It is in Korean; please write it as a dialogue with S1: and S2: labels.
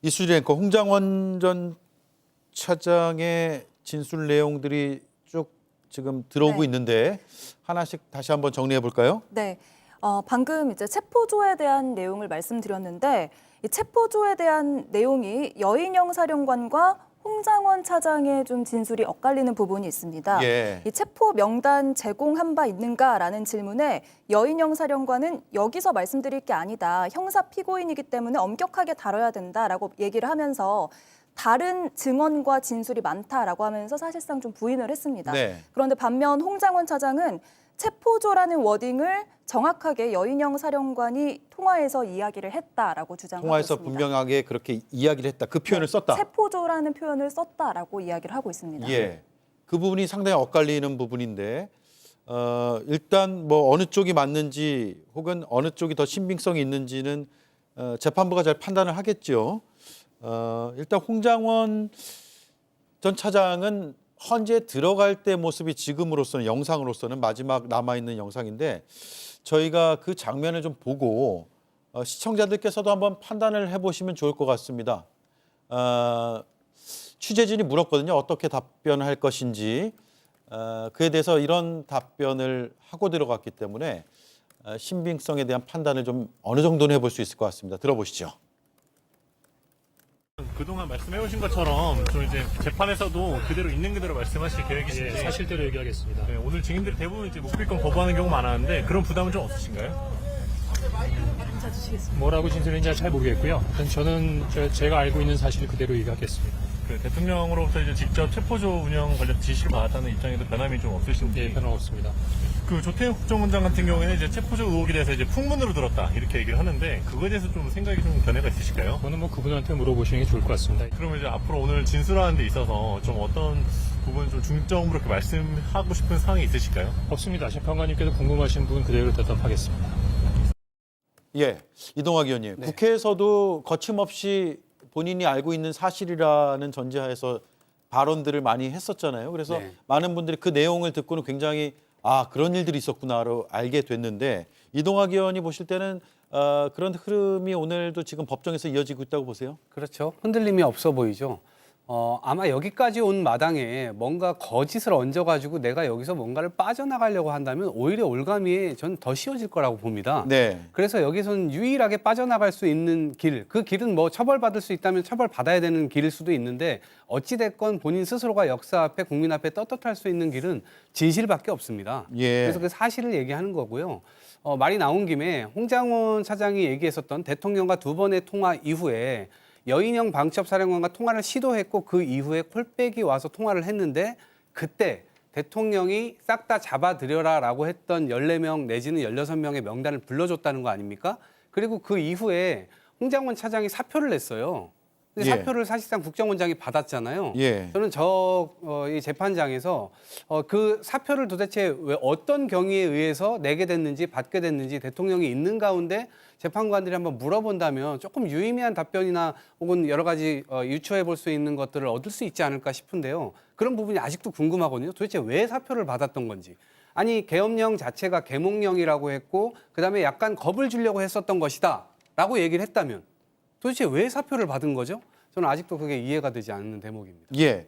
S1: 이수진 앵커, 홍장원 전 차장의 진술 내용들이 쭉 지금 들어오고
S2: 네.
S1: 있는데 하나씩 다시 한번 정리해 볼까요?
S2: 네. 방금 이제 체포조에 대한 내용을 말씀드렸는데 이 체포조에 대한 내용이 여인영 사령관과 홍장원 차장의 좀 진술이 엇갈리는 부분이 있습니다.
S1: 예.
S2: 이 체포 명단 제공한 바 있는가라는 질문에 여인영 사령관은 여기서 말씀드릴 게 아니다. 형사 피고인이기 때문에 엄격하게 다뤄야 된다라고 얘기를 하면서 다른 증언과 진술이 많다라고 하면서 사실상 좀 부인을 했습니다.
S1: 네.
S2: 그런데 반면 홍장원 차장은 체포조라는 워딩을 정확하게 여인영 사령관이 통화에서 이야기를 했다라고 주장하고
S1: 통화에서
S2: 있습니다.
S1: 분명하게 그렇게 이야기를 했다. 그 표현을 썼다.
S2: 체포조라는 표현을 썼다라고 이야기를 하고 있습니다.
S1: 예. 그 부분이 상당히 엇갈리는 부분인데 일단 뭐 어느 쪽이 맞는지 혹은 어느 쪽이 더 신빙성이 있는지는 재판부가 잘 판단을 하겠죠. 일단 홍장원 전 차장은 헌재 들어갈 때 모습이 지금으로서는 영상으로서는 마지막 남아있는 영상인데 저희가 그 장면을 좀 보고 시청자들께서도 한번 판단을 해보시면 좋을 것 같습니다. 취재진이 물었거든요. 어떻게 답변할 것인지. 그에 대해서 이런 답변을 하고 들어갔기 때문에 신빙성에 대한 판단을 좀 어느 정도는 해볼 수 있을 것 같습니다. 들어보시죠.
S3: 그동안 말씀해오신 것처럼 좀 이제 재판에서도 그대로 있는 그대로 말씀하실 계획이신지
S4: 사실대로 얘기하겠습니다.
S3: 네, 오늘 증인들이 대부분 이제 묵비권 거부하는 경우 많았는데 그런 부담은 좀 없으신가요?
S4: 뭐라고 진술했는지 잘 모르겠고요. 일단 저는 제가 알고 있는 사실 그대로 얘기하겠습니다.
S3: 그 대통령으로부터 이제 직접 체포조 운영 관련 지시를 받았다는 입장에도 변함이 좀 없으신지.
S4: 예, 변함없습니다.
S3: 그 조태현 국정원장 같은 경우에는 이제 체포조 의혹에 대해서 이제 풍문으로 들었다 이렇게 얘기를 하는데 그거에 대해서 좀 생각이 좀 변화가 있으실까요?
S4: 그거는 뭐 그분한테 물어보시는 게 좋을 것 같습니다.
S3: 그러면 이제 앞으로 오늘 진술하는 데 있어서 좀 어떤 부분 좀 중점으로 이렇게 말씀하고 싶은 사항이 있으실까요?
S4: 없습니다. 재판관님께서 궁금하신 부분 그대로 대답하겠습니다.
S1: 예, 이동학 의원님.
S5: 네.
S1: 국회에서도 거침없이 본인이 알고 있는 사실이라는 전제하에서 발언들을 많이 했었잖아요. 그래서
S5: 네.
S1: 많은 분들이 그 내용을 듣고는 굉장히 그런 일들이 있었구나로 알게 됐는데 이동학 의원이 보실 때는 그런 흐름이 오늘도 지금 법정에서 이어지고 있다고 보세요?
S5: 그렇죠. 흔들림이 없어 보이죠. 아마 여기까지 온 마당에 뭔가 거짓을 얹어가지고 내가 여기서 뭔가를 빠져나가려고 한다면 오히려 올가미에 저는 더 쉬워질 거라고 봅니다.
S1: 네.
S5: 그래서 여기서는 유일하게 빠져나갈 수 있는 길, 그 길은 뭐 처벌받을 수 있다면 처벌받아야 되는 길일 수도 있는데 어찌됐건 본인 스스로가 역사 앞에 국민 앞에 떳떳할 수 있는 길은 진실밖에 없습니다.
S1: 예.
S5: 그래서 그 사실을 얘기하는 거고요. 말이 나온 김에 홍장원 차장이 얘기했었던 대통령과 두 번의 통화 이후에 여인영 방첩사령관과 통화를 시도했고 그 이후에 콜백이 와서 통화를 했는데 그때 대통령이 싹 다 잡아들여라라고 했던 14명 내지는 16명의 명단을 불러줬다는 거 아닙니까? 그리고 그 이후에 홍장원 차장이 사표를 냈어요. 근데
S1: 예.
S5: 사표를 사실상 국정원장이 받았잖아요.
S1: 예.
S5: 저는 이 재판장에서 그 사표를 도대체 왜 어떤 경위에 의해서 내게 됐는지 받게 됐는지 대통령이 있는 가운데 재판관들이 한번 물어본다면 조금 유의미한 답변이나 혹은 여러 가지 유추해 볼 수 있는 것들을 얻을 수 있지 않을까 싶은데요. 그런 부분이 아직도 궁금하거든요. 도대체 왜 사표를 받았던 건지. 아니 계엄령 자체가 계몽령이라고 했고 그다음에 약간 겁을 주려고 했었던 것이다 라고 얘기를 했다면 도대체 왜 사표를 받은 거죠? 저는 아직도 그게 이해가 되지 않는 대목입니다.
S1: 예.